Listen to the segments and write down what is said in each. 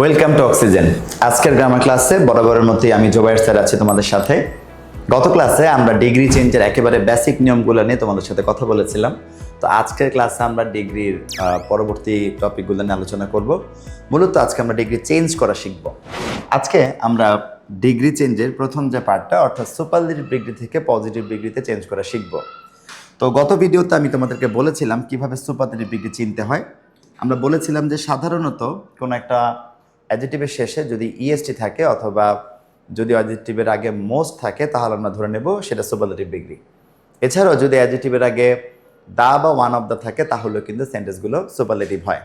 Welcome to oxygen. আজকের grammar ক্লাসে বরাবরের মতোই আমি জোবায়ের স্যার আছি তোমাদের সাথে। গত ক্লাসে আমরা ডিগ্রি চেঞ্জের একেবারে বেসিক নিয়মগুলো নিয়ে তোমাদের সাথে কথা বলেছিলাম। তো আজকের ক্লাসে আমরা ডিগ্রির পরবর্তী টপিকগুলো নিয়ে আলোচনা করব। মূলত আজকে আমরা ডিগ্রি চেঞ্জ করা শিখব। আজকে আমরা ডিগ্রি চেঞ্জের প্রথম যে পার্টটা অর্থাৎ সুপারলেটিভ ডিগ্রি থেকে পজিটিভ ডিগ্রিতে চেঞ্জ করা শিখব। তো গত ভিডিওতে আমি তোমাদেরকে বলেছিলাম কিভাবে সুপারলেটিভ ডিগ্রি চিনতে হয়। আমরা বলেছিলাম যে সাধারণত কোনো একটা অ্যাডজেক্টিভের শেষে যদি ইএসটি থাকে অথবা যদি অ্যাডজেক্টিভের আগে মোস্ট থাকে তাহলে আমরা ধরে নেব সেটা সুপারলেটিভ ডিগ্রি। এছাড়াও যদি অ্যাডজেক্টিভের আগে দা বা ওয়ান অফ দ্য থাকে তাহলেও কিন্তু সেন্টেন্সগুলো সুপারলেটিভ হয়।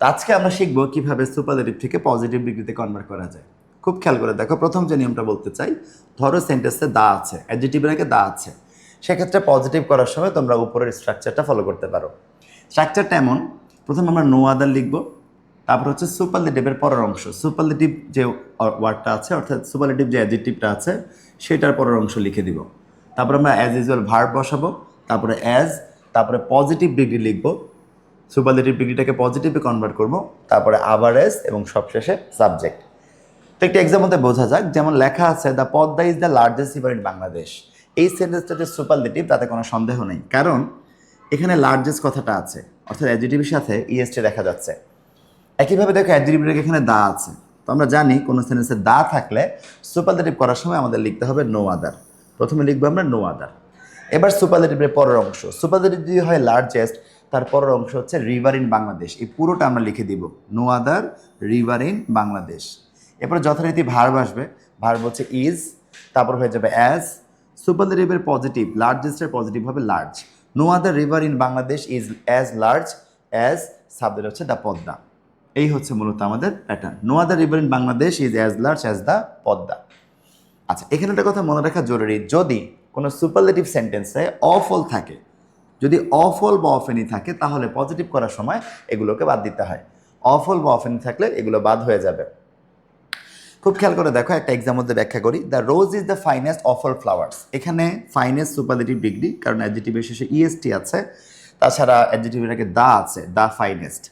তো আজকে আমরা শিখবো কিভাবে সুপারলেটিভ থেকে পজিটিভ ডিগ্রিতে কনভার্ট করা যায়। খুব খেয়াল করে দেখো, প্রথম যে নিয়মটা বলতে চাই, ধরো সেন্টেন্সে দা আছে, অ্যাডজেক্টিভের আগে দা আছে, সেক্ষেত্রে পজিটিভ করার সময় তোমরা উপরের স্ট্রাকচারটা ফলো করতে পারো। স্ট্রাকচারটা এমন, প্রথম আমরা নো আদার লিখবো, তারপর হচ্ছে সুপারলেটিভের পরের অংশ, সুপারলেটিভ যে ওয়ার্ডটা আছে অর্থাৎ সুপারলেটিভ যে অ্যাডজেক্টিভটা আছে সেটার পরের অংশ লিখে দিব। তারপর আমরা অ্যাজ ইউজুয়াল ভার্ব বসাবো, তারপরে অ্যাজ, তারপরে পজিটিভ ডিগ্রি লিখবো, সুপারলেটিভ ডিগ্রিটাকে পজিটিভে কনভার্ট করব, তারপরে আবার অ্যাজ এবং সবশেষে সাবজেক্ট। তো একটা এক্সাম্পলতে বোঝা যাক, যেমন লেখা আছে the Padma is the largest river in Bangladesh. এই সেন্টেন্সটা যে সুপারলেটিভ তাতে কোনো সন্দেহ নেই, কারণ এখানে লার্জেস্ট কথাটা আছে অর্থাৎ অ্যাডজেক্টিভের সাথে ইএসটি দেখা যাচ্ছে। একইভাবে দেখো অ্যাডজেক্টিভের এখানে দা আছে, তো আমরা জানি কোনো সেন্টেন্সে দা থাকলে সুপারলেটিভ করার সময় আমাদের লিখতে হবে নো আদার। প্রথমে লিখবো আমরা নো আদার। এবার সুপারলেটিভের পরের অংশ, সুপারলেটিভ যদি হয় লার্জেস্ট, তার পরের অংশ হচ্ছে রিভার ইন বাংলাদেশ, এই পুরোটা আমরা লিখে দিব no other river in Bangladesh. এরপর যথারীতি ভার্ব আসবে, ভার্ব হচ্ছে ইজ, তারপর হয়ে যাবে অ্যাজ। সুপারলেটিভের পজিটিভ, লার্জেস্টের পজিটিভ হবে large, no other river in Bangladesh is as large as, subject হচ্ছে দ্য পদ্মা। এই হচ্ছে মূলত আমাদের pattern, no other river in Bangladesh is as large as the Padma. আচ্ছা, এখানে একটা কথা মনে রাখা জরুরি, যদি কোনো সুপারলেটিভ সেন্টেন্সে অফল থাকে, যদি অফল বা অফেনি থাকে তাহলে পজিটিভ করার সময় এগুলোকে বাদ দিতে হয়। অফল বা অফেনি থাকলে এগুলো বাদ হয়ে যাবে। খুব খেয়াল করে দেখো, একটা এক্সাম্পল দিয়ে ব্যাখ্যা করি। The rose is the finest of all flowers. এখানে ফাইনেস্ট সুপারলেটিভ ডিগ্রি, কারণ অ্যাডজেক্টিভের শেষে ইএসটি আছে, তাছাড়া অ্যাডজেক্টিভের আগে দা আছে, দ্য ফাইনেস্ট।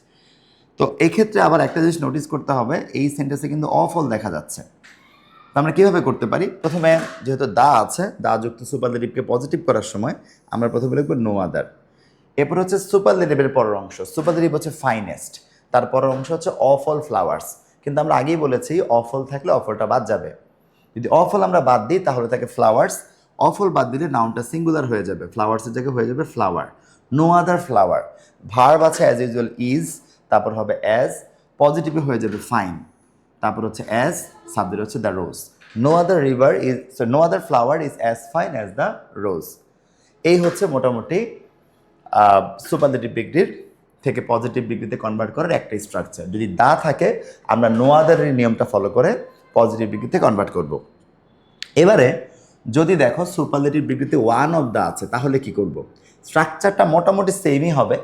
তো এক্ষেত্রে আবার একটা জিনিস নোটিস করতে হবে, এই সেন্টেন্সে কিন্তু অফল দেখা যাচ্ছে। তো আমরা কীভাবে করতে পারি? প্রথমে যেহেতু দা আছে, দা যুক্ত সুপারলেটিভকে পজিটিভ করার সময় আমরা প্রথমে লিখবো নো আদার। এরপর হচ্ছে সুপারলেটিভের পরের অংশ, সুপারলেটিভ হচ্ছে ফাইনেস্ট, তার পরের অংশ হচ্ছে অফ অল ফ্লাওয়ার্স। কিন্তু আমরা আগেই বলেছি অফল থাকলে অফলটা বাদ যাবে। যদি অফল আমরা বাদ দিই তাহলে থাকে ফ্লাওয়ার্স, অফল বাদ দিলে নাউনটা সিঙ্গুলার হয়ে যাবে, ফ্লাওয়ার্সের জায়গায় হয়ে যাবে flower, no other flower. Verb আছে অ্যাজ ইউজুয়াল ইজ, তারপর হবে অ্যাজ, পজিটিভে হয়ে যাবে ফাইন, তারপর হচ্ছে অ্যাজ, সাবজেক্ট হচ্ছে the rose. No other river is, no other flower is as fine as the rose. এই হচ্ছে মোটামুটি সুপারলেটিভ ডিগ্রির থেকে পজিটিভ ডিগ্রিতে কনভার্ট করার একটা স্ট্রাকচার। যদি দা থাকে আমরা নো আদারের নিয়মটা ফলো করে পজিটিভ ডিগ্রিতে কনভার্ট করব। এবারে যদি দেখো সুপারলেটিভ ডিগ্রিতে ওয়ান অফ দা আছে তাহলে কি করব? স্ট্রাকচারটা মোটামুটি সেমই হবে,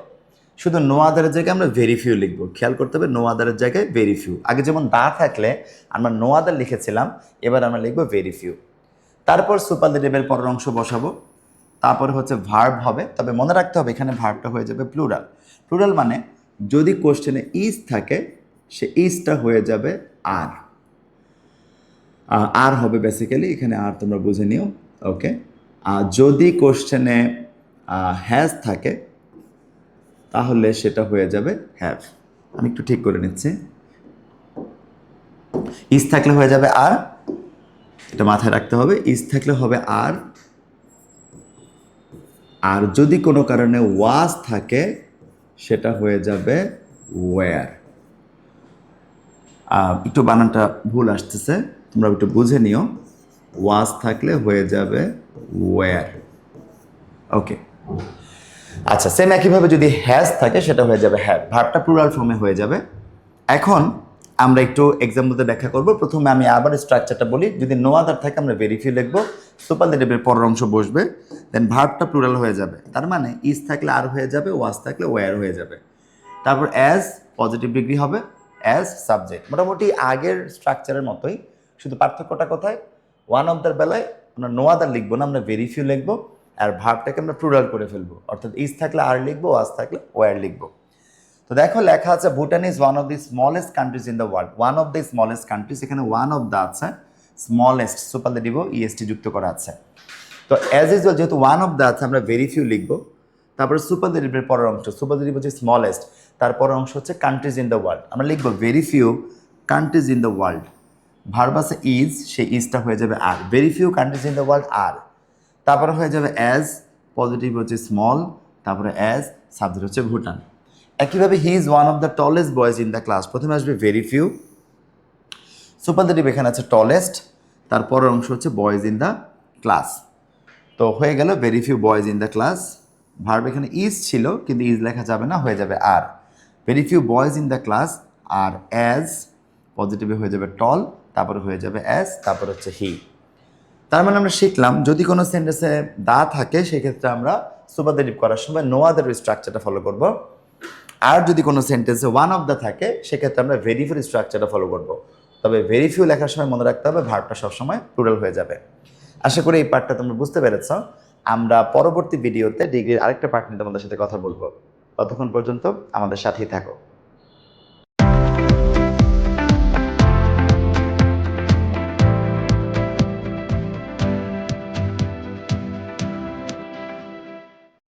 শুধু নো আদারের জায়গায় আমরা ভেরি ফিউ লিখবো। খেয়াল করতে হবে নো আদারের জায়গায় ভেরি ফিউ। আগে যেমন দা থাকলে আমরা নো আদার লিখেছিলাম, এবার আমরা লিখবো ভেরি ফিউ। তারপর সুপারলেটিভের পরের অংশ বসাবো, তারপরে হচ্ছে ভার্ব হবে, তবে মনে রাখতে হবে এখানে ভার্বটা হয়ে যাবে প্লুরাল। প্লুরাল মানে যদি কোশ্চেনে ইজ থাকে সে ইজটা হয়ে যাবে আর, আর হবে বেসিক্যালি, এখানে আর তোমরা বুঝে নিও, ওকে। আর যদি কোশ্চেনে হ্যাজ থাকে তাহলে সেটা হয়ে যাবে হ্যাভ। আমি একটু ঠিক করে নিচ্ছি, ইজ থাকলে হয়ে যাবে আর, এটা মাথায় রাখতে হবে, ইজ থাকলে হবে আর, আর যদি কোনো কারণে ওয়াজ থাকে সেটা হয়ে যাবে ওয়্যার। একটু বানানটা ভুল আসতেছে, তোমরা একটু বুঝে নিও, ওয়াজ থাকলে হয়ে যাবে ওয়্যার, ওকে। আচ্ছা, সেম একইভাবে যদি হ্যাজ থাকে সেটা হয়ে যাবে হ্যাভ, ভার্বটা প্লুরাল ফর্মে হয়ে যাবে। এখন আমরা একটু এক্সাম্পলতে ব্যাখ্যা করব। প্রথমে আমি আবার স্ট্রাকচারটা বলি, যদি নো আদার থাকে আমরা ভেরি ফিউ লিখবো, সুপারলেটিভের পরের অংশ বসবে, দেন ভার্বটা প্লুরাল হয়ে যাবে, তার মানে ইজ থাকলে আর হয়ে যাবে, ওয়াজ থাকলে ওয়্যার হয়ে যাবে। তারপর অ্যাজ, পজিটিভ ডিগ্রি হবে অ্যাজ সাবজেক্ট। মোটামুটি আগের স্ট্রাকচারের মতোই, শুধু পার্থক্যটা কোথায়? ওয়ান অফ দ্যার বেলায় আমরা নো আদার লিখবো না, আমরা ভেরি ফিউ লিখবো, আর ভার্বটাকে আমরা প্লুরাল করে ফেলবো, অর্থাৎ ইজ থাকলে আর লিখবো, ওয়াজ থাকলে ওয়ার লিখবো। তো দেখো লেখা আছে Bhutan is one of the smallest countries in the world. One of the smallest countries, এখানে ওয়ান অফ দ্য আছে, স্মলেস্ট সুপারলেটিভ ইএসটি যুক্ত করা আছে। তো অ্যাজ ইউজুয়াল যেহেতু ওয়ান অফ দ্য আছে আমরা ভেরি ফিউ লিখবো। তারপরে সুপারলেটিভের পরের অংশ, সুপারলেটিভ হচ্ছে স্মলেস্ট, তারপরের অংশ হচ্ছে কান্ট্রিজ ইন দ্য ওয়ার্ল্ড। আমরা লিখবো very few countries in the world. Verb আছে ইজ, সেই ইজটা হয়ে যাবে are, very few countries in the world are. তারপরে হয়ে যাবে অ্যাজ, পজিটিভ হচ্ছে স্মল, তারপরে অ্যাজ, সাবজেক্ট হচ্ছে ভুটান। একইভাবে he is one of the tallest boys in the class, প্রথমে আসবে ভেরি ফিউ, সুপারলেটিভ এখানে আছে টলেস্ট, তারপরের অংশ হচ্ছে বয়েজ ইন দ্য ক্লাস। তো হয়ে গেল very few boys in the class. Verb এখানে ইজ ছিল কিন্তু ইজ লেখা যাবে না, হয়ে যাবে are. Very few boys in the class are as, পজিটিভে হয়ে যাবে টল, তারপরে হয়ে যাবে অ্যাজ, তারপর হচ্ছে হি। তার মানে আমরা শিখলাম যদি কোনো সেন্টেন্সে দা থাকে সেক্ষেত্রে আমরা সুপারলেটিভ করার সময় নো আদার স্ট্রাকচারটা ফলো করব। আর যদি কোনো সেন্টেন্সে ওয়ান অফ দ্য থাকে সেক্ষেত্রে আমরা ভেরি ফিউ স্ট্রাকচারটা ফলো করব। তবে ভেরি ফিউ লেখার সময় মনে রাখতে হবে ভার্বটা সবসময় প্লুরাল হয়ে যাবে। আশা করি এই পার্টটা তোমরা বুঝতে পেরেছ। আমরা পরবর্তী ভিডিওতে ডিগ্রির আরেকটা পার্ট নিয়ে তোমাদের সাথে কথা বলবো। ততক্ষণ পর্যন্ত আমাদের সাথেই থাকো।